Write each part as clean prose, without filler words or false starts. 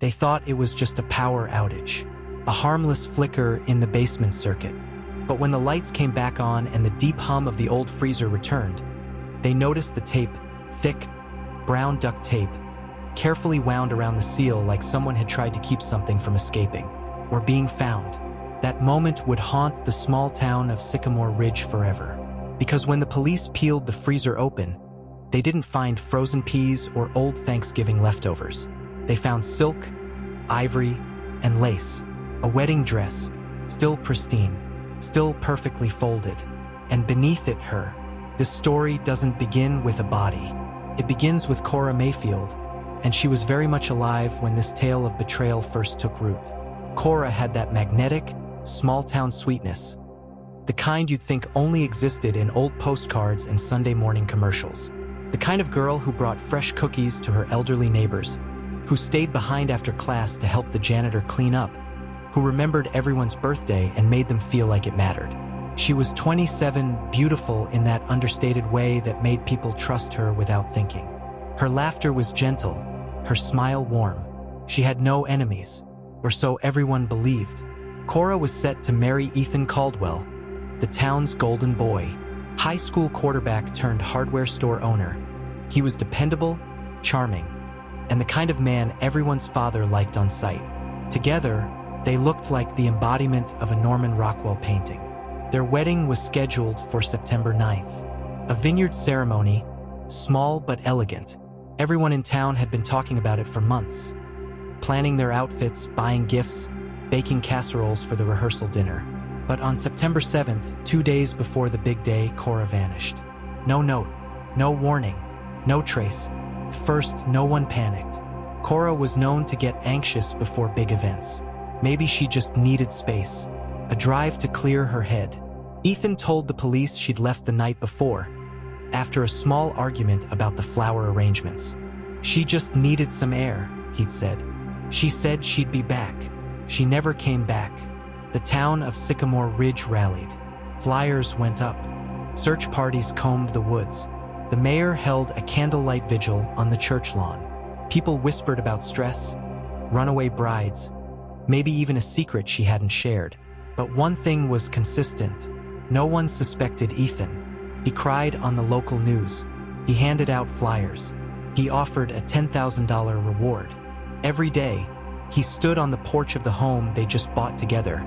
They thought it was just a power outage, a harmless flicker in the basement circuit. But when the lights came back on and the deep hum of the old freezer returned, they noticed the tape, thick, brown duct tape, carefully wound around the seal like someone had tried to keep something from escaping or being found. That moment would haunt the small town of Sycamore Ridge forever. Because when the police peeled the freezer open, they didn't find frozen peas or old Thanksgiving leftovers. They found silk, ivory, and lace. A wedding dress, still pristine, still perfectly folded. And beneath it, her. This story doesn't begin with a body. It begins with Cora Mayfield, and she was very much alive when this tale of betrayal first took root. Cora had that magnetic, small-town sweetness, the kind you'd think only existed in old postcards and Sunday morning commercials. The kind of girl who brought fresh cookies to her elderly neighbors, who stayed behind after class to help the janitor clean up, who remembered everyone's birthday and made them feel like it mattered. She was 27, beautiful in that understated way that made people trust her without thinking. Her laughter was gentle, her smile warm. She had no enemies, or so everyone believed. Cora was set to marry Ethan Caldwell, the town's golden boy, high school quarterback turned hardware store owner. He was dependable, charming, and the kind of man everyone's father liked on sight. Together, they looked like the embodiment of a Norman Rockwell painting. Their wedding was scheduled for September 9th. A vineyard ceremony, small but elegant. Everyone in town had been talking about it for months, planning their outfits, buying gifts, baking casseroles for the rehearsal dinner. But on September 7th, 2 days before the big day, Cora vanished. No note, no warning, no trace. At first, no one panicked. Cora was known to get anxious before big events. Maybe she just needed space, a drive to clear her head. Ethan told the police she'd left the night before, after a small argument about the flower arrangements. She just needed some air, he'd said. She said she'd be back. She never came back. The town of Sycamore Ridge rallied. Flyers went up. Search parties combed the woods. The mayor held a candlelight vigil on the church lawn. People whispered about stress, runaway brides, maybe even a secret she hadn't shared. But one thing was consistent. No one suspected Ethan. He cried on the local news. He handed out flyers. He offered a $10,000 reward. Every day, he stood on the porch of the home they just bought together,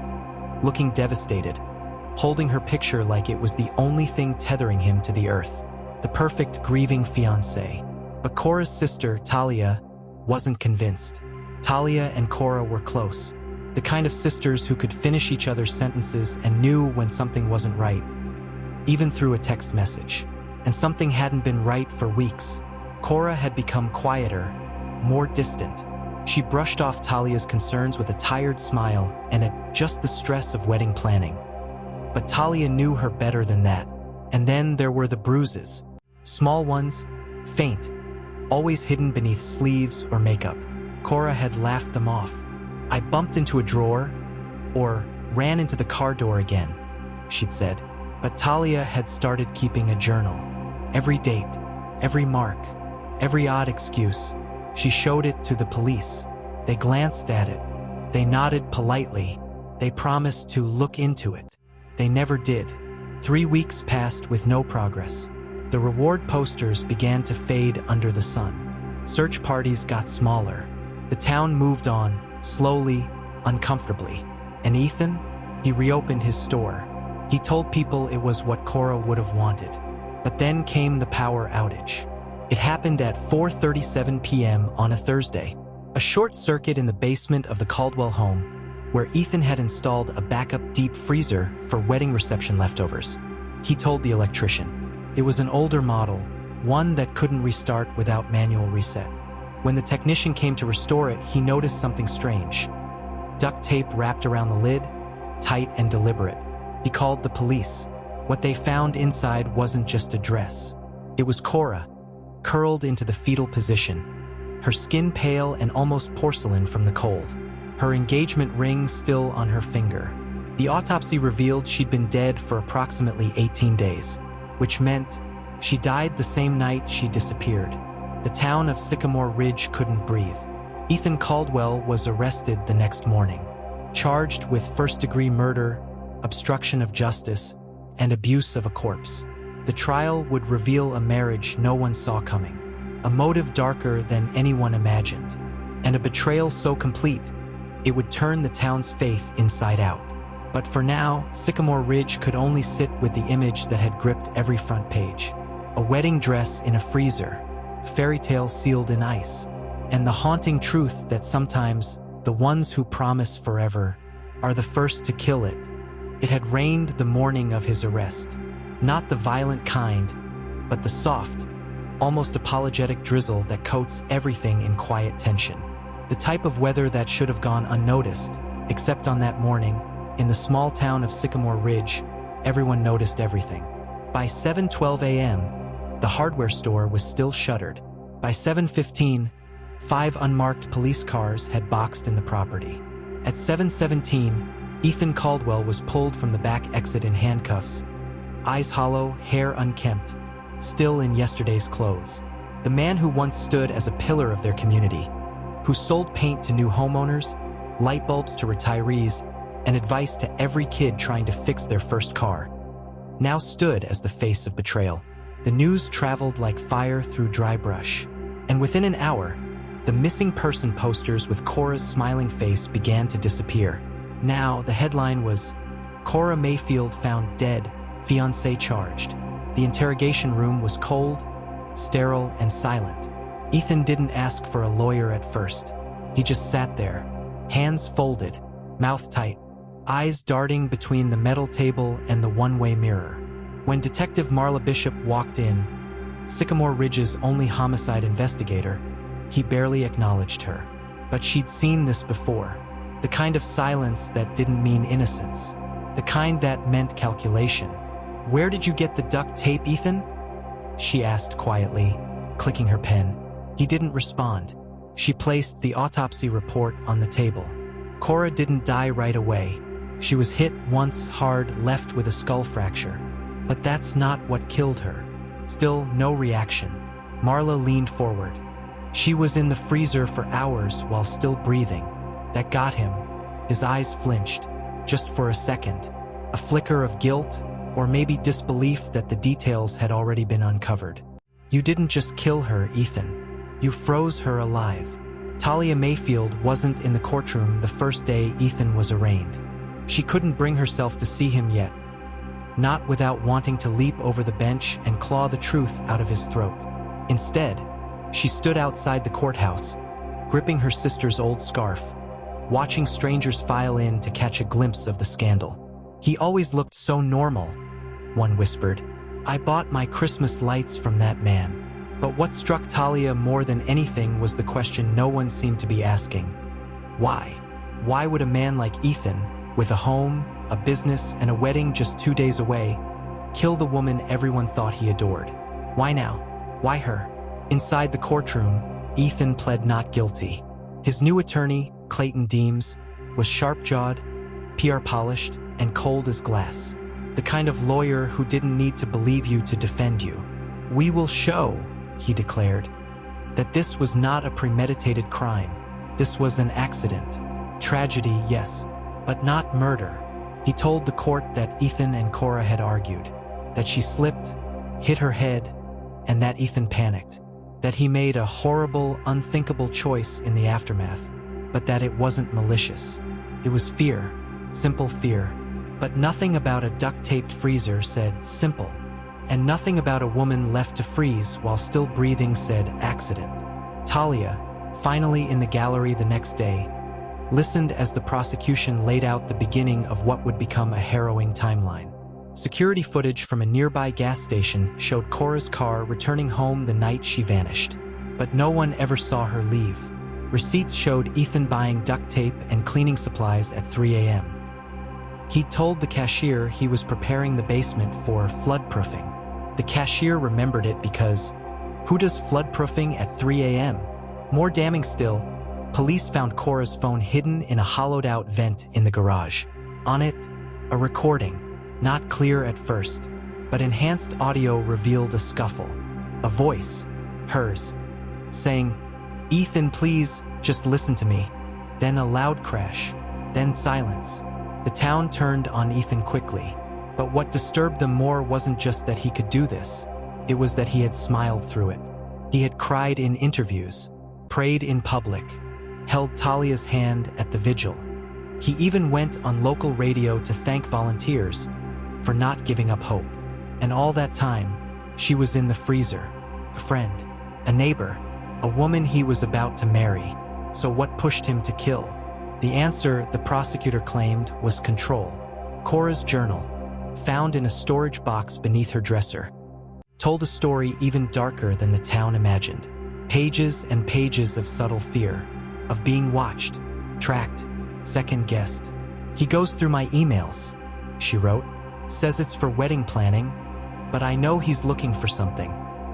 looking devastated, holding her picture like it was the only thing tethering him to the earth. The perfect grieving fiancé. But Cora's sister, Talia, wasn't convinced. Talia and Cora were close. The kind of sisters who could finish each other's sentences and knew when something wasn't right, even through a text message. And something hadn't been right for weeks. Cora had become quieter, more distant. She brushed off Talia's concerns with a tired smile and just the stress of wedding planning. But Talia knew her better than that. And then there were the bruises. Small ones, faint, always hidden beneath sleeves or makeup. Cora had laughed them off. I bumped into a drawer, or ran into the car door again, she'd said. But Talia had started keeping a journal. Every date, every mark, every odd excuse. She showed it to the police. They glanced at it. They nodded politely. They promised to look into it. They never did. 3 weeks passed with no progress. The reward posters began to fade under the sun. Search parties got smaller. The town moved on, slowly, uncomfortably. And Ethan? He reopened his store. He told people it was what Cora would have wanted. But then came the power outage. It happened at 4:37 p.m. on a Thursday. A short circuit in the basement of the Caldwell home, where Ethan had installed a backup deep freezer for wedding reception leftovers. He told the electrician. It was an older model, one that couldn't restart without manual reset. When the technician came to restore it, he noticed something strange. Duct tape wrapped around the lid, tight and deliberate. He called the police. What they found inside wasn't just a dress. It was Cora, curled into the fetal position, her skin pale and almost porcelain from the cold, her engagement ring still on her finger. The autopsy revealed she'd been dead for approximately 18 days, which meant she died the same night she disappeared. The town of Sycamore Ridge couldn't breathe. Ethan Caldwell was arrested the next morning, charged with first-degree murder, obstruction of justice, and abuse of a corpse. The trial would reveal a marriage no one saw coming, a motive darker than anyone imagined, and a betrayal so complete it would turn the town's faith inside out. But for now, Sycamore Ridge could only sit with the image that had gripped every front page. A wedding dress in a freezer, fairy tale sealed in ice, and the haunting truth that sometimes the ones who promise forever are the first to kill it. It had rained the morning of his arrest. Not the violent kind, but the soft, almost apologetic drizzle that coats everything in quiet tension. The type of weather that should have gone unnoticed, except on that morning, in the small town of Sycamore Ridge, everyone noticed everything. By 7:12 a.m., the hardware store was still shuttered. By 7:15, 5 unmarked police cars had boxed in the property. At 7:17, Ethan Caldwell was pulled from the back exit in handcuffs, eyes hollow, hair unkempt, still in yesterday's clothes. The man who once stood as a pillar of their community, who sold paint to new homeowners, light bulbs to retirees, and advice to every kid trying to fix their first car, now stood as the face of betrayal. The news traveled like fire through dry brush, and within an hour, the missing person posters with Cora's smiling face began to disappear. Now, the headline was, "Cora Mayfield found dead, fiancé charged." The interrogation room was cold, sterile, and silent. Ethan didn't ask for a lawyer at first. He just sat there, hands folded, mouth tight, eyes darting between the metal table and the one-way mirror. When Detective Marla Bishop walked in, Sycamore Ridge's only homicide investigator, he barely acknowledged her. But she'd seen this before. The kind of silence that didn't mean innocence. The kind that meant calculation. "Where did you get the duct tape, Ethan?" she asked quietly, clicking her pen. He didn't respond. She placed the autopsy report on the table. Cora didn't die right away. She was hit once hard, left with a skull fracture. But that's not what killed her. Still, no reaction. Marla leaned forward. She was in the freezer for hours while still breathing. That got him. His eyes flinched, just for a second. A flicker of guilt, or maybe disbelief that the details had already been uncovered. "You didn't just kill her, Ethan. You froze her alive." Talia Mayfield wasn't in the courtroom the first day Ethan was arraigned. She couldn't bring herself to see him yet, not without wanting to leap over the bench and claw the truth out of his throat. Instead, she stood outside the courthouse, gripping her sister's old scarf, watching strangers file in to catch a glimpse of the scandal. "He always looked so normal," one whispered. "I bought my Christmas lights from that man." But what struck Talia more than anything was the question no one seemed to be asking. Why? Why would a man like Ethan, with a home, a business, and a wedding just 2 days away, kill the woman everyone thought he adored? Why now? Why her? Inside the courtroom, Ethan pled not guilty. His new attorney, Clayton Deems, was sharp-jawed, PR-polished, and cold as glass. The kind of lawyer who didn't need to believe you to defend you. "We will show," he declared, "that this was not a premeditated crime. This was an accident. Tragedy, yes, but not murder." He told the court that Ethan and Cora had argued, that she slipped, hit her head, and that Ethan panicked, that he made a horrible, unthinkable choice in the aftermath, but that it wasn't malicious. It was fear, simple fear. But nothing about a duct-taped freezer said simple, and nothing about a woman left to freeze while still breathing said accident. Talia, finally in the gallery the next day, listened as the prosecution laid out the beginning of what would become a harrowing timeline. Security footage from a nearby gas station showed Cora's car returning home the night she vanished, but no one ever saw her leave. Receipts showed Ethan buying duct tape and cleaning supplies at 3 a.m. He told the cashier he was preparing the basement for floodproofing. The cashier remembered it because who does floodproofing at 3 a.m.? More damning still, police found Cora's phone hidden in a hollowed-out vent in the garage. On it, a recording, not clear at first, but enhanced audio revealed a scuffle. A voice, hers, saying, "Ethan, please, Just listen to me. Then a loud crash. Then silence. The town turned on Ethan quickly. But what disturbed them more wasn't just that he could do this. It was that he had smiled through it. He had cried in interviews, prayed in public, held Talia's hand at the vigil. He even went on local radio to thank volunteers for not giving up hope. And all that time, she was in the freezer. A friend, a neighbor, a woman he was about to marry. So what pushed him to kill? The answer, the prosecutor claimed, was control. Cora's journal, found in a storage box beneath her dresser, told a story even darker than the town imagined. Pages and pages of subtle fear, of being watched, tracked, second-guessed. He goes through my emails, she wrote, says it's for wedding planning, but I know he's looking for something.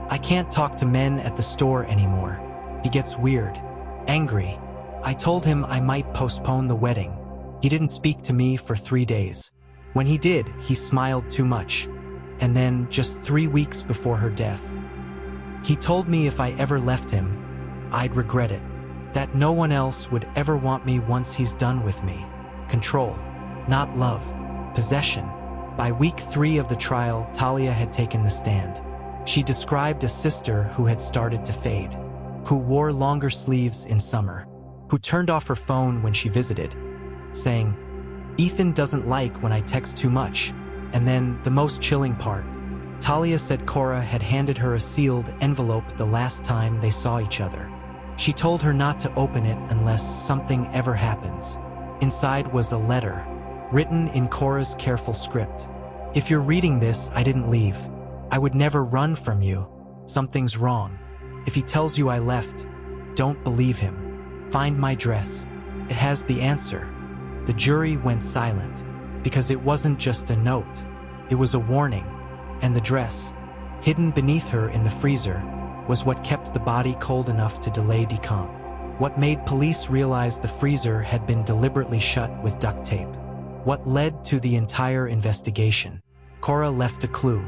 I can't talk to men at the store anymore. He gets weird, angry. I told him I might postpone the wedding. He didn't speak to me for 3 days. When he did, he smiled too much. And then, just 3 weeks before her death, he told me if I ever left him, I'd regret it. That no one else would ever want me once he's done with me. Control, not love, possession. By week 3 of the trial, Talia had taken the stand. She described a sister who had started to fade, who wore longer sleeves in summer, who turned off her phone when she visited, saying, "Ethan doesn't like when I text too much." And then, the most chilling part, Talia said Cora had handed her a sealed envelope the last time they saw each other. She told her not to open it unless something ever happens. Inside was a letter, written in Cora's careful script. "If you're reading this, I didn't leave. I would never run from you. Something's wrong. If he tells you I left, don't believe him. Find my dress. It has the answer." The jury went silent, because it wasn't just a note. It was a warning. And the dress, hidden beneath her in the freezer, was what kept the body cold enough to delay decomp. What made police realize the freezer had been deliberately shut with duct tape. What led to the entire investigation. Cora left a clue.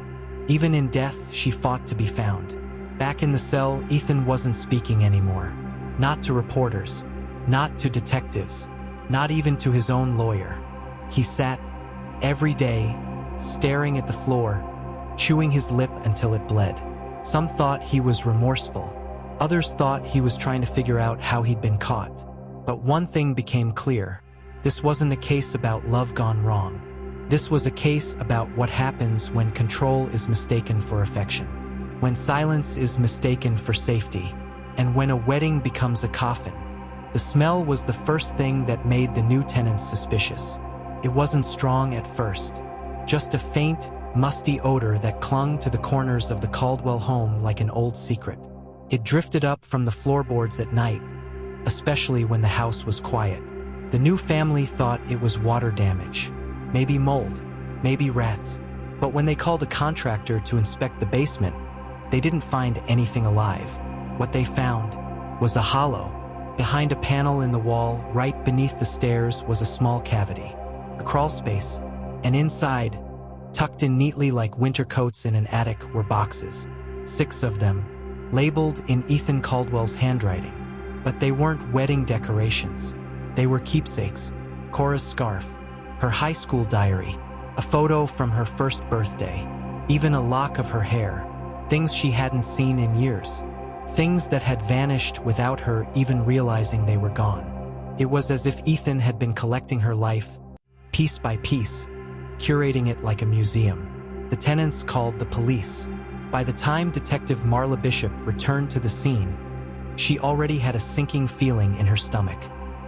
Even in death, she fought to be found. Back in the cell, Ethan wasn't speaking anymore. Not to reporters, not to detectives, not even to his own lawyer. He sat, every day, staring at the floor, chewing his lip until it bled. Some thought he was remorseful. Others thought he was trying to figure out how he'd been caught. But one thing became clear. This wasn't a case about love gone wrong. This was a case about what happens when control is mistaken for affection, when silence is mistaken for safety, and when a wedding becomes a coffin. The smell was the first thing that made the new tenants suspicious. It wasn't strong at first, just a faint, musty odor that clung to the corners of the Caldwell home like an old secret. It drifted up from the floorboards at night, especially when the house was quiet. The new family thought it was water damage, maybe mold, maybe rats. But when they called a contractor to inspect the basement, they didn't find anything alive. What they found was a hollow. Behind a panel in the wall, right beneath the stairs, was a small cavity, a crawl space, and inside, tucked in neatly like winter coats in an attic, were boxes. 6 of them, labeled in Ethan Caldwell's handwriting. But they weren't wedding decorations. They were keepsakes. Cora's scarf, her high school diary, a photo from her first birthday, even a lock of her hair, things she hadn't seen in years. Things that had vanished without her even realizing they were gone. It was as if Ethan had been collecting her life, piece by piece, curating it like a museum. The tenants called the police. By the time Detective Marla Bishop returned to the scene, she already had a sinking feeling in her stomach.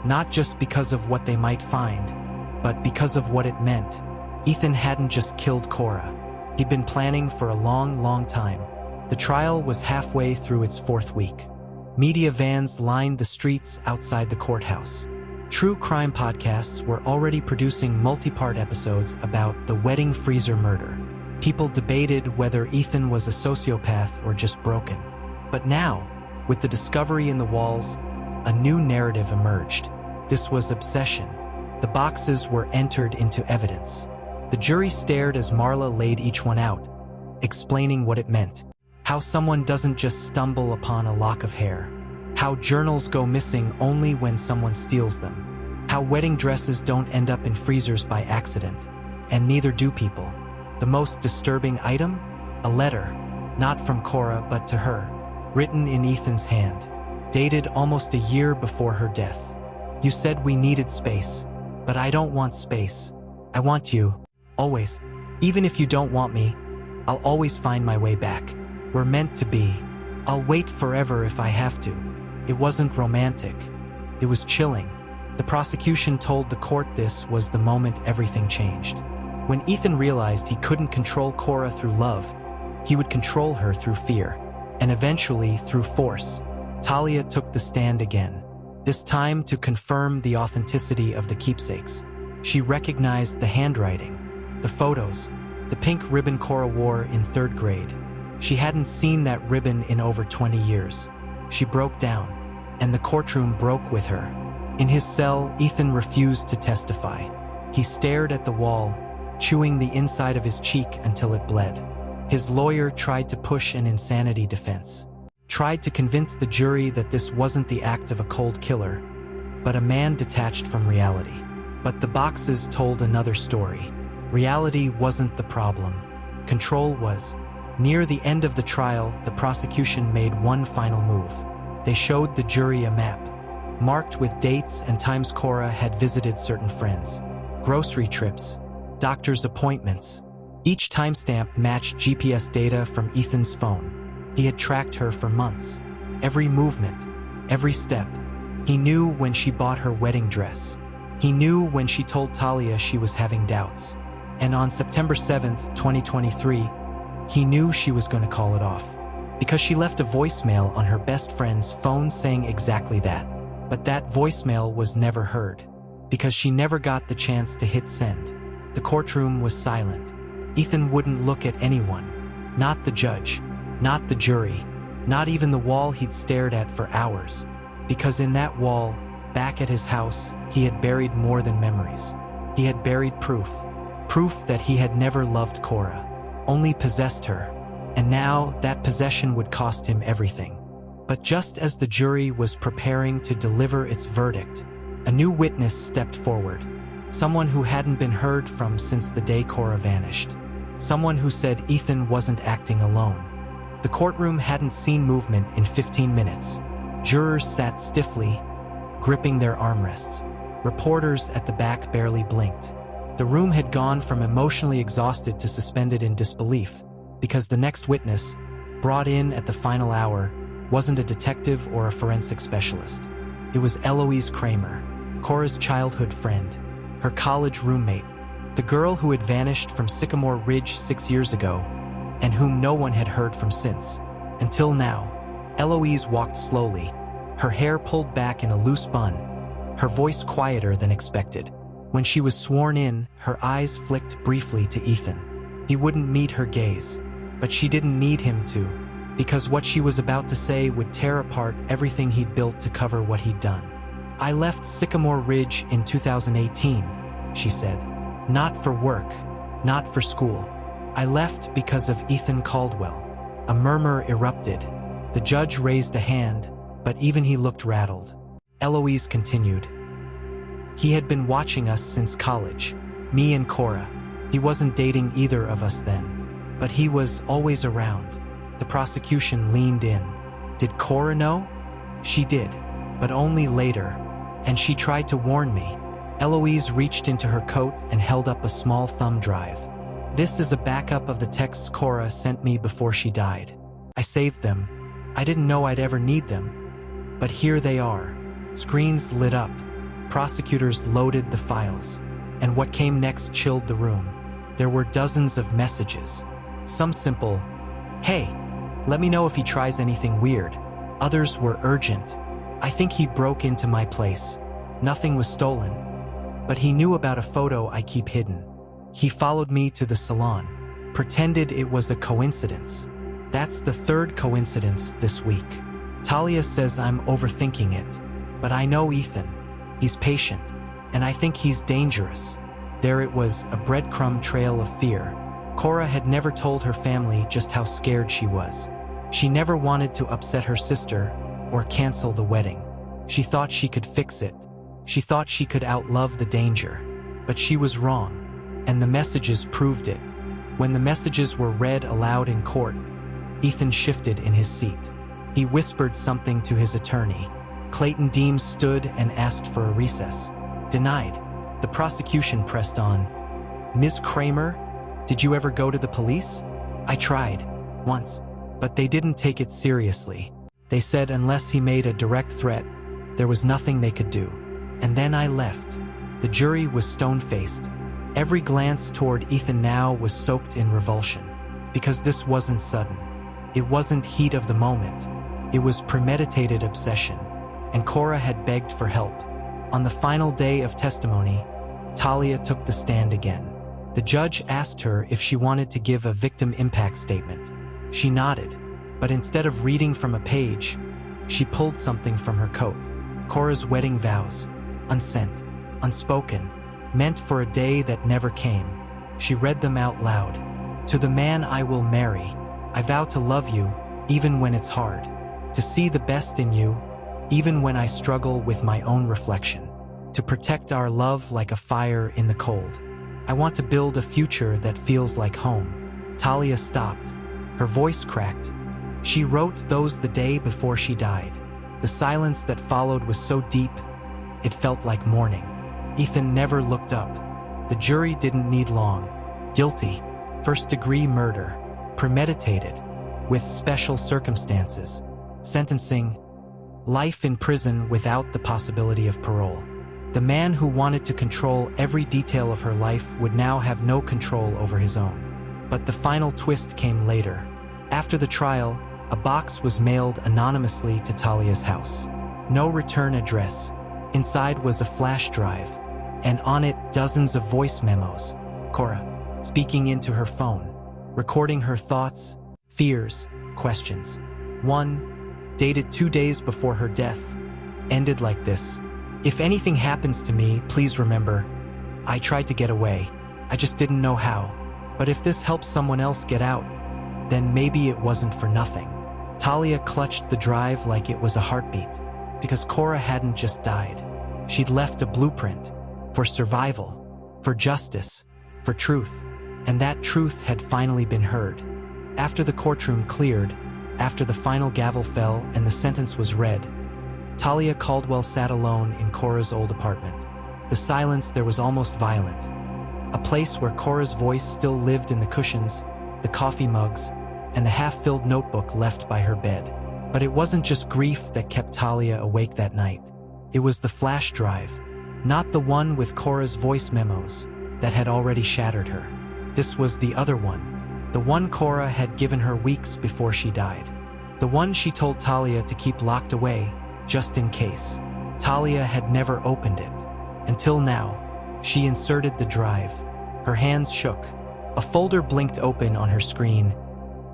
Not just because of what they might find, but because of what it meant. Ethan hadn't just killed Cora. He'd been planning for a long, long time. The trial was halfway through its 4th week. Media vans lined the streets outside the courthouse. True crime podcasts were already producing multi-part episodes about the wedding freezer murder. People debated whether Ethan was a sociopath or just broken. But now, with the discovery in the walls, a new narrative emerged. This was obsession. The boxes were entered into evidence. The jury stared as Marla laid each one out, explaining what it meant. How someone doesn't just stumble upon a lock of hair. How journals go missing only when someone steals them. How wedding dresses don't end up in freezers by accident. And neither do people. The most disturbing item? A letter. Not from Cora, but to her. Written in Ethan's hand. Dated almost a year before her death. You said we needed space. But I don't want space. I want you. Always. Even if you don't want me, I'll always find my way back. We're meant to be. I'll wait forever if I have to. It wasn't romantic. It was chilling. The prosecution told the court this was the moment everything changed. When Ethan realized he couldn't control Cora through love, he would control her through fear, and eventually through force. Talia took the stand again, this time to confirm the authenticity of the keepsakes. She recognized the handwriting, the photos, the pink ribbon Cora wore in 3rd grade. She hadn't seen that ribbon in over 20 years. She broke down, and the courtroom broke with her. In his cell, Ethan refused to testify. He stared at the wall, chewing the inside of his cheek until it bled. His lawyer tried to push an insanity defense, tried to convince the jury that this wasn't the act of a cold killer, but a man detached from reality. But the boxes told another story. Reality wasn't the problem. Control was. Near the end of the trial, the prosecution made one final move. They showed the jury a map, marked with dates and times Cora had visited certain friends. Grocery trips, doctor's appointments. Each timestamp matched GPS data from Ethan's phone. He had tracked her for months. Every movement, every step. He knew when she bought her wedding dress. He knew when she told Talia she was having doubts. And on September 7th, 2023, he knew she was going to call it off. Because she left a voicemail on her best friend's phone saying exactly that. But that voicemail was never heard. Because she never got the chance to hit send. The courtroom was silent. Ethan wouldn't look at anyone. Not the judge. Not the jury. Not even the wall he'd stared at for hours. Because in that wall, back at his house, he had buried more than memories. He had buried proof. Proof that he had never loved Cora. Only possessed her. And now, that possession would cost him everything. But just as the jury was preparing to deliver its verdict, a new witness stepped forward. Someone who hadn't been heard from since the day Cora vanished. Someone who said Ethan wasn't acting alone. The courtroom hadn't seen movement in 15 minutes. Jurors sat stiffly, gripping their armrests. Reporters at the back barely blinked. The room had gone from emotionally exhausted to suspended in disbelief, because the next witness, brought in at the final hour, wasn't a detective or a forensic specialist. It was Eloise Kramer, Cora's childhood friend, her college roommate, the girl who had vanished from Sycamore Ridge 6 years ago, and whom no one had heard from since. Until now. Eloise walked slowly, her hair pulled back in a loose bun, her voice quieter than expected. When she was sworn in, her eyes flicked briefly to Ethan. He wouldn't meet her gaze, but she didn't need him to, because what she was about to say would tear apart everything he'd built to cover what he'd done. I left Sycamore Ridge in 2018, she said. Not for work, not for school. I left because of Ethan Caldwell. A murmur erupted. The judge raised a hand, but even he looked rattled. Eloise continued. He had been watching us since college, me and Cora. He wasn't dating either of us then, but he was always around. The prosecution leaned in. Did Cora know? She did, but only later, and she tried to warn me. Eloise reached into her coat and held up a small thumb drive. This is a backup of the texts Cora sent me before she died. I saved them. I didn't know I'd ever need them. But here they are. Screens lit up. Prosecutors loaded the files. And what came next chilled the room. There were dozens of messages. Some simple, "Hey, let me know if he tries anything weird." Others were urgent. "I think he broke into my place. Nothing was stolen. But he knew about a photo I keep hidden. He followed me to the salon. Pretended it was a coincidence." That's the 3rd coincidence this week. Talia says I'm overthinking it. But I know Ethan. He's patient. And I think he's dangerous. There it was, a breadcrumb trail of fear. Cora had never told her family just how scared she was. She never wanted to upset her sister, or cancel the wedding. She thought she could fix it. She thought she could outlove the danger. But she was wrong, and the messages proved it. When the messages were read aloud in court, Ethan shifted in his seat. He whispered something to his attorney. Clayton Deems stood and asked for a recess. Denied. The prosecution pressed on. Ms. Kramer, did you ever go to the police? I tried. Once. But they didn't take it seriously. They said unless he made a direct threat, there was nothing they could do. And then I left. The jury was stone-faced. Every glance toward Ethan now was soaked in revulsion. Because this wasn't sudden. It wasn't heat of the moment. It was premeditated obsession. And Cora had begged for help. On the final day of testimony, Talia took the stand again. The judge asked her if she wanted to give a victim impact statement. She nodded, but instead of reading from a page, she pulled something from her coat. Cora's wedding vows, unsent, unspoken, meant for a day that never came. She read them out loud. To the man I will marry, I vow to love you, even when it's hard. To see the best in you, even when I struggle with my own reflection. To protect our love like a fire in the cold. I want to build a future that feels like home. Talia stopped. Her voice cracked. She wrote those the day before she died. The silence that followed was so deep, it felt like mourning. Ethan never looked up. The jury didn't need long. Guilty. First-degree murder. Premeditated. With special circumstances. Sentencing. Life in prison without the possibility of parole. The man who wanted to control every detail of her life would now have no control over his own. But the final twist came later. After the trial, a box was mailed anonymously to Talia's house. No return address. Inside was a flash drive, and on it dozens of voice memos. Cora, speaking into her phone, recording her thoughts, fears, questions. One, dated 2 days before her death, ended like this. If anything happens to me, please remember, I tried to get away. I just didn't know how. But if this helps someone else get out, then maybe it wasn't for nothing. Talia clutched the drive like it was a heartbeat, because Cora hadn't just died. She'd left a blueprint for survival, for justice, for truth, and that truth had finally been heard. After the courtroom cleared, after the final gavel fell and the sentence was read, Talia Caldwell sat alone in Cora's old apartment. The silence there was almost violent. A place where Cora's voice still lived in the cushions, the coffee mugs, and the half-filled notebook left by her bed. But it wasn't just grief that kept Talia awake that night. It was the flash drive, not the one with Cora's voice memos, that had already shattered her. This was the other one, the one Cora had given her weeks before she died. The one she told Talia to keep locked away, just in case. Talia had never opened it. Until now, she inserted the drive. Her hands shook. A folder blinked open on her screen.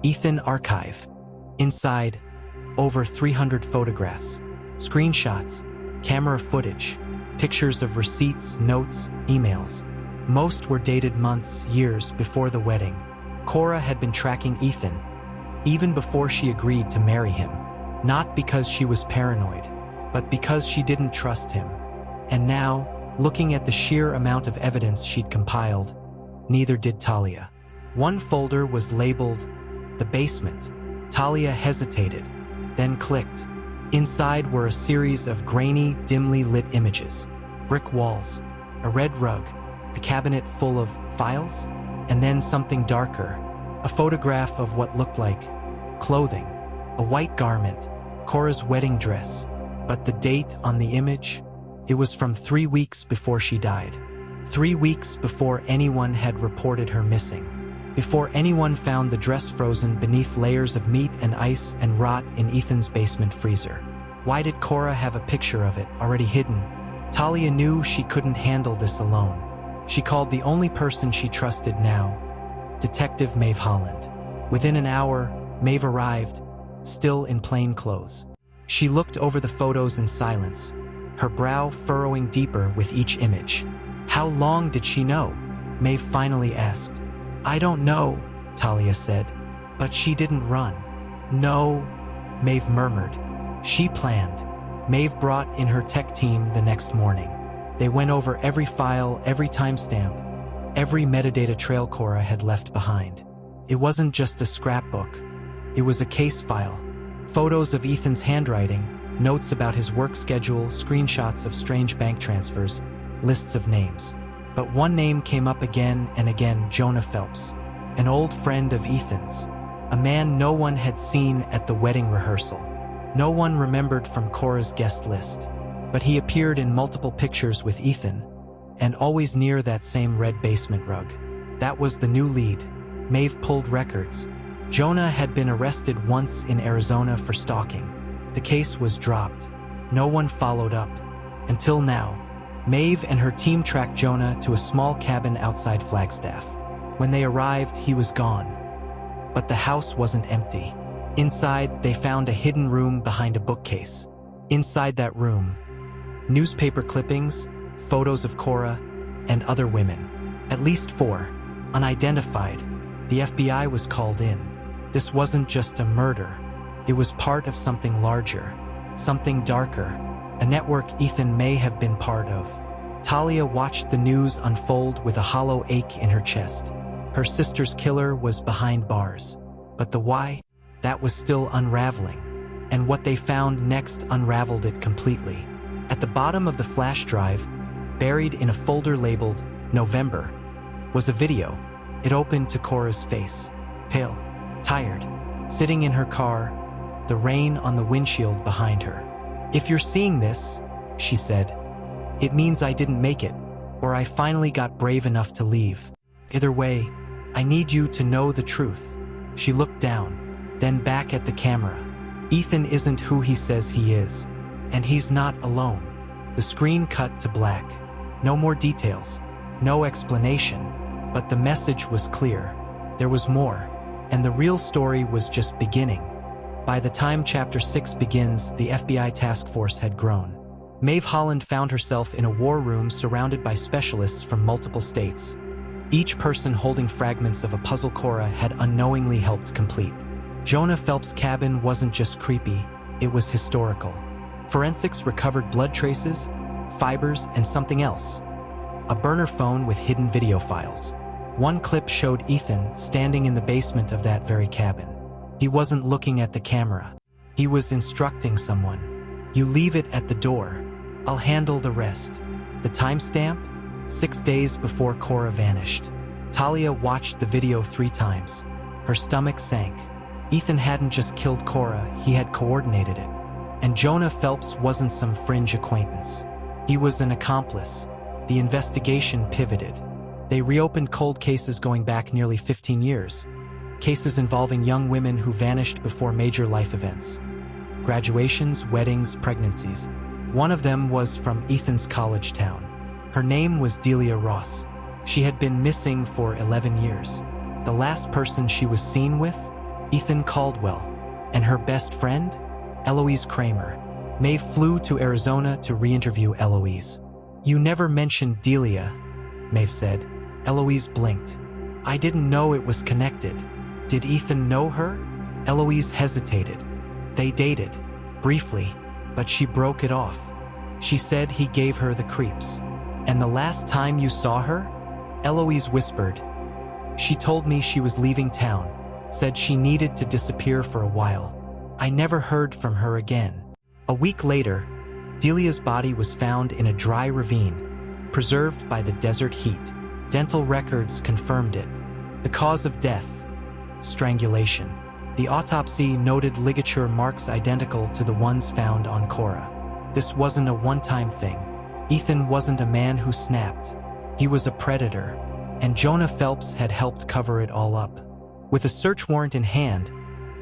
Ethan Archive. Inside, over 300 photographs, screenshots, camera footage, pictures of receipts, notes, emails. Most were dated months, years before the wedding. Cora had been tracking Ethan, even before she agreed to marry him. Not because she was paranoid, but because she didn't trust him. And now, looking at the sheer amount of evidence she'd compiled, neither did Talia. One folder was labeled, The Basement. Talia hesitated, then clicked. Inside were a series of grainy, dimly lit images. Brick walls, a red rug, a cabinet full of files, and then something darker, a photograph of what looked like clothing. A white garment, Cora's wedding dress, but the date on the image, it was from 3 weeks before she died. 3 weeks before anyone had reported her missing. Before anyone found the dress frozen beneath layers of meat and ice and rot in Ethan's basement freezer. Why did Cora have a picture of it already hidden? Talia knew she couldn't handle this alone. She called the only person she trusted now, Detective Maeve Holland. Within an hour, Maeve arrived, still in plain clothes. She looked over the photos in silence, her brow furrowing deeper with each image. How long did she know? Maeve finally asked. I don't know, Talia said, but she didn't run. No, Maeve murmured. She planned. Maeve brought in her tech team the next morning. They went over every file, every timestamp, every metadata trail Cora had left behind. It wasn't just a scrapbook. It was a case file. Photos of Ethan's handwriting, notes about his work schedule, screenshots of strange bank transfers, lists of names. But one name came up again and again: Jonah Phelps, an old friend of Ethan's, a man no one had seen at the wedding rehearsal. No one remembered from Cora's guest list, but he appeared in multiple pictures with Ethan, and always near that same red basement rug. That was the new lead. Maeve pulled records. Jonah had been arrested once in Arizona for stalking. The case was dropped. No one followed up. Until now. Maeve and her team tracked Jonah to a small cabin outside Flagstaff. When they arrived, he was gone. But the house wasn't empty. Inside, they found a hidden room behind a bookcase. Inside that room, newspaper clippings, photos of Cora, and other women. At least 4, unidentified. The FBI was called in. This wasn't just a murder. It was part of something larger, something darker, a network Ethan may have been part of. Talia watched the news unfold with a hollow ache in her chest. Her sister's killer was behind bars. But the why? That was still unraveling. And what they found next unraveled it completely. At the bottom of the flash drive, buried in a folder labeled November, was a video. It opened to Cora's face, pale, tired, sitting in her car, the rain on the windshield behind her. "If you're seeing this," she said, "it means I didn't make it, or I finally got brave enough to leave. Either way, I need you to know the truth." She looked down, then back at the camera. Ethan isn't who he says he is, and he's not alone. The screen cut to black. No more details, no explanation, but the message was clear. There was more, and the real story was just beginning. By the time Chapter 6 begins, the FBI task force had grown. Maeve Holland found herself in a war room surrounded by specialists from multiple states, each person holding fragments of a puzzle Cora had unknowingly helped complete. Jonah Phelps' cabin wasn't just creepy, it was historical. Forensics recovered blood traces, fibers, and something else. A burner phone with hidden video files. One clip showed Ethan standing in the basement of that very cabin. He wasn't looking at the camera. He was instructing someone. "You leave it at the door. I'll handle the rest." The timestamp? 6 days before Cora vanished. Talia watched the video 3 times. Her stomach sank. Ethan hadn't just killed Cora, he had coordinated it. And Jonah Phelps wasn't some fringe acquaintance. He was an accomplice. The investigation pivoted. They reopened cold cases going back nearly 15 years. Cases involving young women who vanished before major life events. Graduations, weddings, pregnancies. One of them was from Ethan's college town. Her name was Delia Ross. She had been missing for 11 years. The last person she was seen with? Ethan Caldwell. And her best friend? Eloise Kramer. Maeve flew to Arizona to re-interview Eloise. "You never mentioned Delia," Maeve said. Eloise blinked. "I didn't know it was connected." "Did Ethan know her?" Eloise hesitated. "They dated, briefly, but she broke it off. She said he gave her the creeps." "And the last time you saw her?" Eloise whispered. "She told me she was leaving town, said she needed to disappear for a while. I never heard from her again." A week later, Delia's body was found in a dry ravine, preserved by the desert heat. Dental records confirmed it. The cause of death: strangulation. The autopsy noted ligature marks identical to the ones found on Cora. This wasn't a one-time thing. Ethan wasn't a man who snapped. He was a predator, and Jonah Phelps had helped cover it all up. With a search warrant in hand,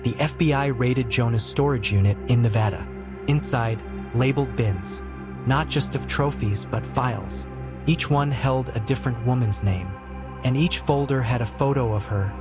the FBI raided Jonah's storage unit in Nevada. Inside, labeled bins, not just of trophies but files. Each one held a different woman's name, and each folder had a photo of her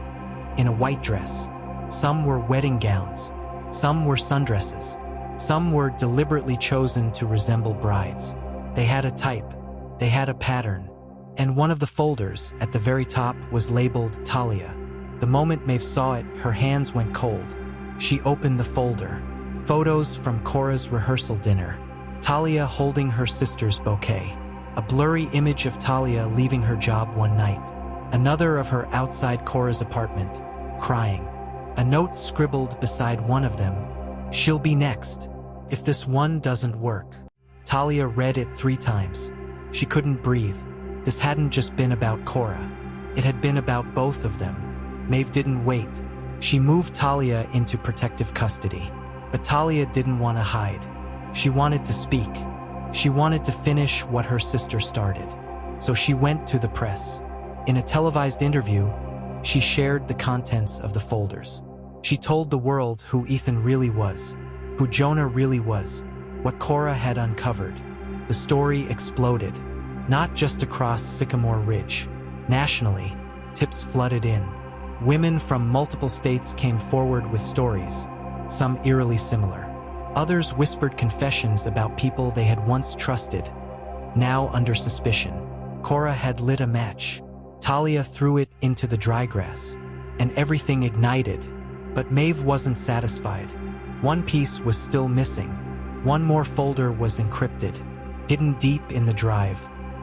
in a white dress. Some were wedding gowns, some were sundresses, some were deliberately chosen to resemble brides. They had a type, they had a pattern, and one of the folders at the very top was labeled Talia. The moment Maeve saw it, her hands went cold. She opened the folder. Photos from Cora's rehearsal dinner. Talia holding her sister's bouquet. A blurry image of Talia leaving her job one night. Another of her outside Cora's apartment, crying. A note scribbled beside one of them. "She'll be next. If this one doesn't work." Talia read it 3 times. She couldn't breathe. This hadn't just been about Cora. It had been about both of them. Maeve didn't wait. She moved Talia into protective custody. But Talia didn't want to hide. She wanted to speak. She wanted to finish what her sister started. So she went to the press. In a televised interview, she shared the contents of the folders. She told the world who Ethan really was, who Jonah really was, what Cora had uncovered. The story exploded, not just across Sycamore Ridge. Nationally, tips flooded in. Women from multiple states came forward with stories, some eerily similar. Others whispered confessions about people they had once trusted, now under suspicion. Cora had lit a match. Talia threw it into the dry grass, and everything ignited. But Maeve wasn't satisfied. One piece was still missing. One more folder was encrypted, hidden deep in the drive.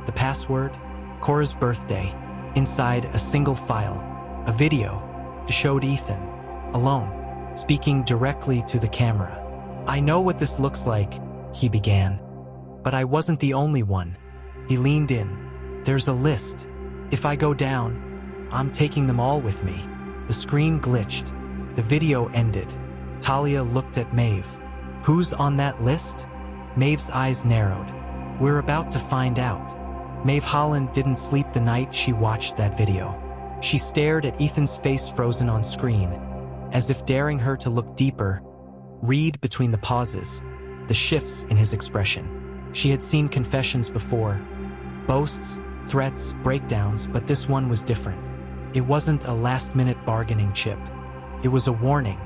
The password? Cora's birthday. Inside a single file, a video. It showed Ethan, alone, speaking directly to the camera. "I know what this looks like," he began. "But I wasn't the only one." He leaned in. "There's a list. If I go down, I'm taking them all with me." The screen glitched. The video ended. Talia looked at Maeve. "Who's on that list?" Maeve's eyes narrowed. "We're about to find out." Maeve Holland didn't sleep the night she watched that video. She stared at Ethan's face frozen on screen, as if daring her to look deeper, read between the pauses, the shifts in his expression. She had seen confessions before. Boasts, threats, breakdowns, but this one was different. It wasn't a last-minute bargaining chip. It was a warning,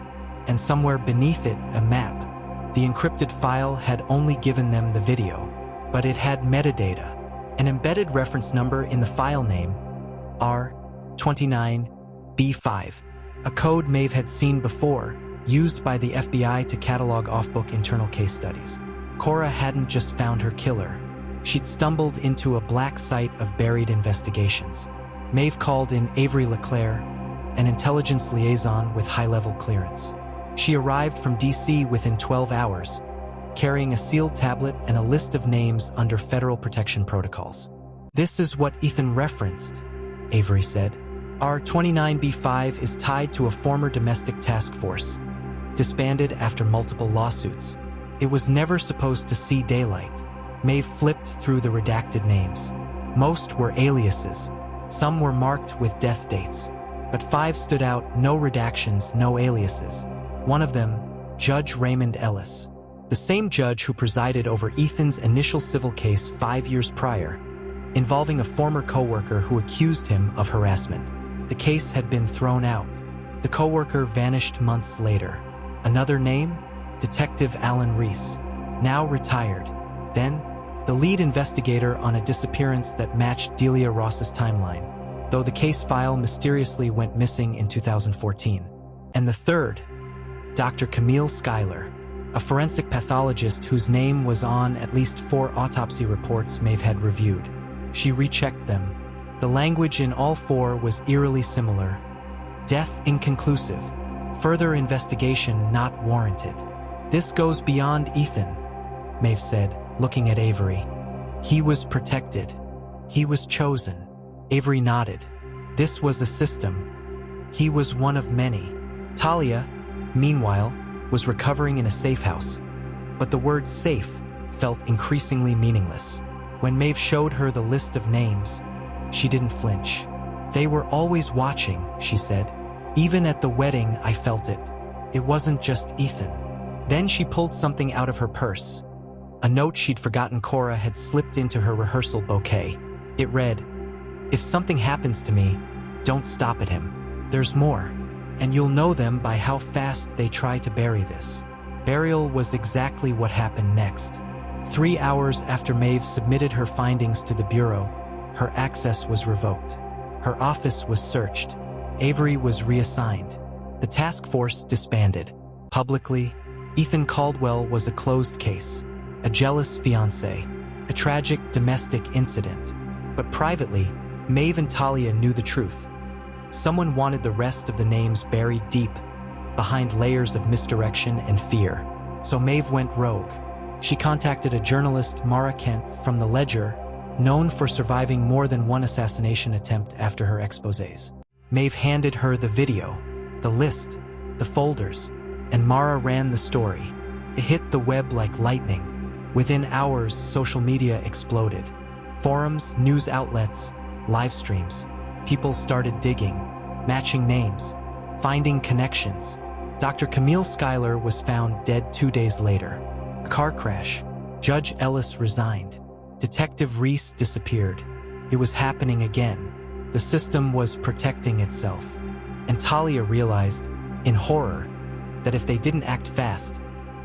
and somewhere beneath it, a map. The encrypted file had only given them the video, but it had metadata, an embedded reference number in the file name, R29B5, a code Maeve had seen before, used by the FBI to catalog off-book internal case studies. Cora hadn't just found her killer. She'd stumbled into a black site of buried investigations. Maeve called in Avery LeClaire, an intelligence liaison with high-level clearance. She arrived from D.C. within 12 hours, carrying a sealed tablet and a list of names under federal protection protocols. "This is what Ethan referenced," Avery said. "R29B5 is tied to a former domestic task force, disbanded after multiple lawsuits. It was never supposed to see daylight." Maeve flipped through the redacted names. Most were aliases. Some were marked with death dates. But 5 stood out: no redactions, no aliases. One of them, Judge Raymond Ellis, the same judge who presided over Ethan's initial civil case 5 years prior, involving a former coworker who accused him of harassment. The case had been thrown out. The coworker vanished months later. Another name? Detective Alan Reese, now retired. Then, the lead investigator on a disappearance that matched Delia Ross's timeline, though the case file mysteriously went missing in 2014. And the third, Dr. Camille Schuyler, a forensic pathologist whose name was on at least 4 autopsy reports Maeve had reviewed. She rechecked them. The language in all 4 was eerily similar. Death inconclusive. Further investigation not warranted. "This goes beyond Ethan," Maeve said, looking at Avery. "He was protected. He was chosen." Avery nodded. This was a system. He was one of many. Talia, meanwhile, was recovering in a safe house. But the word safe felt increasingly meaningless. When Maeve showed her the list of names, she didn't flinch. "They were always watching," she said. "Even at the wedding, I felt it. It wasn't just Ethan." Then she pulled something out of her purse. A note she'd forgotten Cora had slipped into her rehearsal bouquet. It read, "If something happens to me, don't stop at him. There's more, and you'll know them by how fast they try to bury this." Burial was exactly what happened next. 3 hours after Maeve submitted her findings to the Bureau, her access was revoked. Her office was searched. Avery was reassigned. The task force disbanded, publicly Ethan Caldwell was a closed case, a jealous fiancé, a tragic domestic incident. But privately, Maeve and Talia knew the truth. Someone wanted the rest of the names buried deep behind layers of misdirection and fear. So Maeve went rogue. She contacted a journalist, Mara Kent, from the Ledger, known for surviving more than one assassination attempt after her exposés. Maeve handed her the video, the list, the folders, and Mara ran the story. It hit the web like lightning. Within hours, social media exploded. Forums, news outlets, live streams. People started digging, matching names, finding connections. Dr. Camille Schuyler was found dead 2 days later. A car crash. Judge Ellis resigned. Detective Reese disappeared. It was happening again. The system was protecting itself. And Talia realized, in horror, that if they didn't act fast,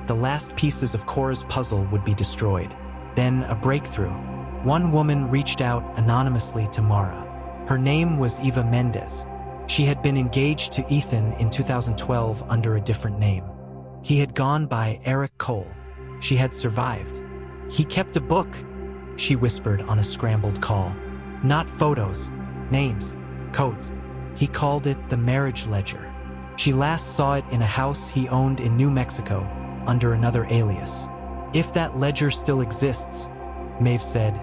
the last pieces of Cora's puzzle would be destroyed. Then a breakthrough. One woman reached out anonymously to Mara. Her name was Eva Mendez. She had been engaged to Ethan in 2012 under a different name. He had gone by Eric Cole. She had survived. He kept a book, she whispered on a scrambled call. Not photos, names, codes. He called it the marriage ledger. She last saw it in a house he owned in New Mexico under another alias. If that ledger still exists, Maeve said,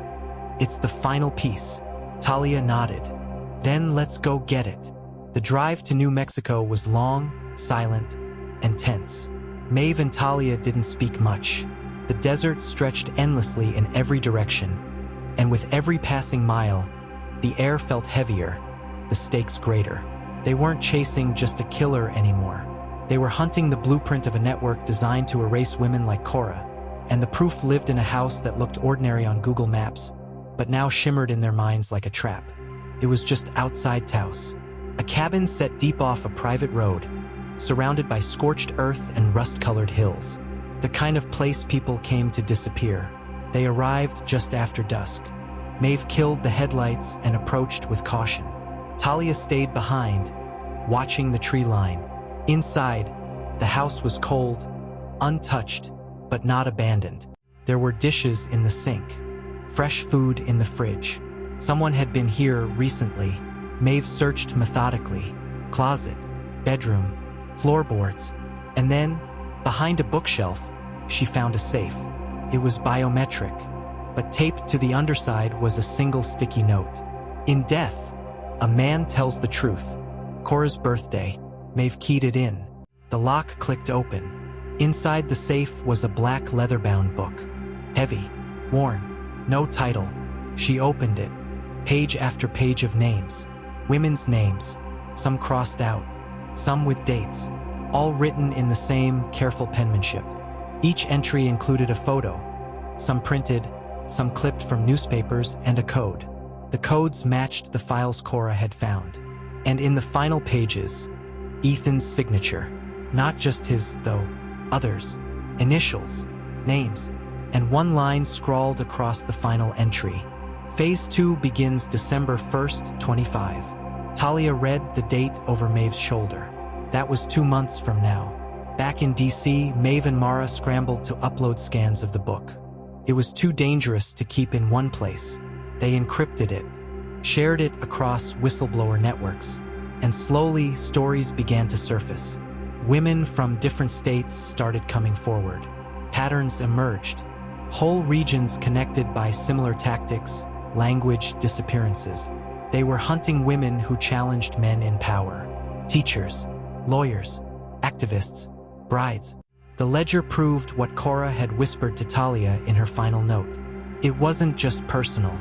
it's the final piece. Talia nodded. Then let's go get it. The drive to New Mexico was long, silent, and tense. Maeve and Talia didn't speak much. The desert stretched endlessly in every direction, and with every passing mile, the air felt heavier, the stakes greater. They weren't chasing just a killer anymore. They were hunting the blueprint of a network designed to erase women like Cora, and the proof lived in a house that looked ordinary on Google Maps, but now shimmered in their minds like a trap. It was just outside Taos, a cabin set deep off a private road, surrounded by scorched earth and rust-colored hills. The kind of place people came to disappear. They arrived just after dusk. Maeve killed the headlights and approached with caution. Talia stayed behind, watching the tree line. Inside, the house was cold, untouched, but not abandoned. There were dishes in the sink, fresh food in the fridge. Someone had been here recently. Maeve searched methodically. Closet, bedroom, floorboards, and then, behind a bookshelf, she found a safe. It was biometric, but taped to the underside was a single sticky note. In death, a man tells the truth. Cora's birthday. Maeve keyed it in. The lock clicked open. Inside the safe was a black leather-bound book. Heavy, worn, no title. She opened it. Page after page of names. Women's names, some crossed out, some with dates, all written in the same careful penmanship. Each entry included a photo, some printed, some clipped from newspapers, and a code. The codes matched the files Cora had found. And in the final pages, Ethan's signature. Not just his, though, others, initials, names, and one line scrawled across the final entry. Phase 2 begins December 1st, 25. Talia read the date over Maeve's shoulder. That was 2 months from now. Back in DC, Maeve and Mara scrambled to upload scans of the book. It was too dangerous to keep in one place. They encrypted it, shared it across whistleblower networks, and slowly stories began to surface. Women from different states started coming forward. Patterns emerged. Whole regions connected by similar tactics, language, disappearances. They were hunting women who challenged men in power. Teachers, lawyers, activists, brides. The ledger proved what Cora had whispered to Talia in her final note. It wasn't just personal.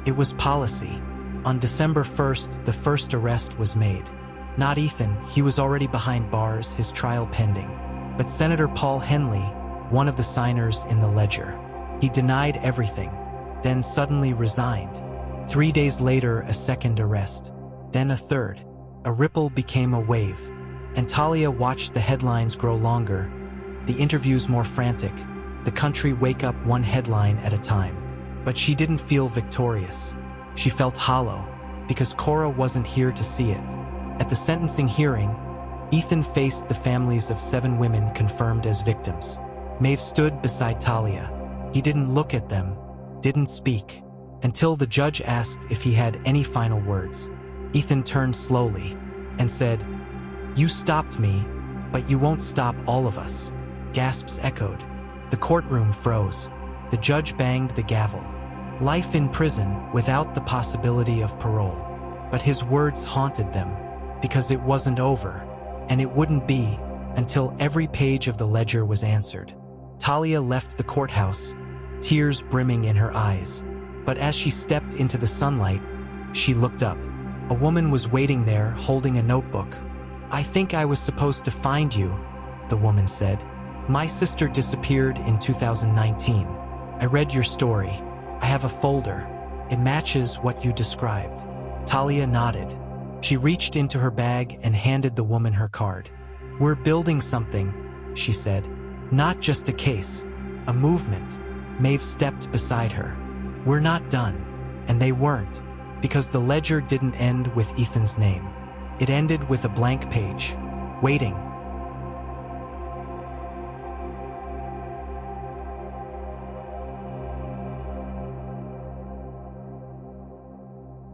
It was policy. On December 1st, the first arrest was made. Not Ethan, he was already behind bars, his trial pending. But Senator Paul Henley, one of the signers in the ledger. He denied everything, then suddenly resigned. 3 days later, a second arrest. Then a third. A ripple became a wave. And Talia watched the headlines grow longer, the interviews more frantic, the country wake up one headline at a time. But she didn't feel victorious. She felt hollow, because Cora wasn't here to see it. At the sentencing hearing, Ethan faced the families of 7 women confirmed as victims. Maeve stood beside Talia. He didn't look at them, didn't speak, until the judge asked if he had any final words. Ethan turned slowly and said, "You stopped me, but you won't stop all of us." Gasps echoed. The courtroom froze. The judge banged the gavel. Life in prison without the possibility of parole. But his words haunted them, because it wasn't over, and it wouldn't be until every page of the ledger was answered. Talia left the courthouse, tears brimming in her eyes. But as she stepped into the sunlight, she looked up. A woman was waiting there, holding a notebook. "I think I was supposed to find you," the woman said. "My sister disappeared in 2019. I read your story. I have a folder. It matches what you described." Talia nodded. She reached into her bag and handed the woman her card. "We're building something," she said. "Not just a case, a movement." Maeve stepped beside her. "We're not done." And they weren't, because the ledger didn't end with Ethan's name. It ended with a blank page, waiting,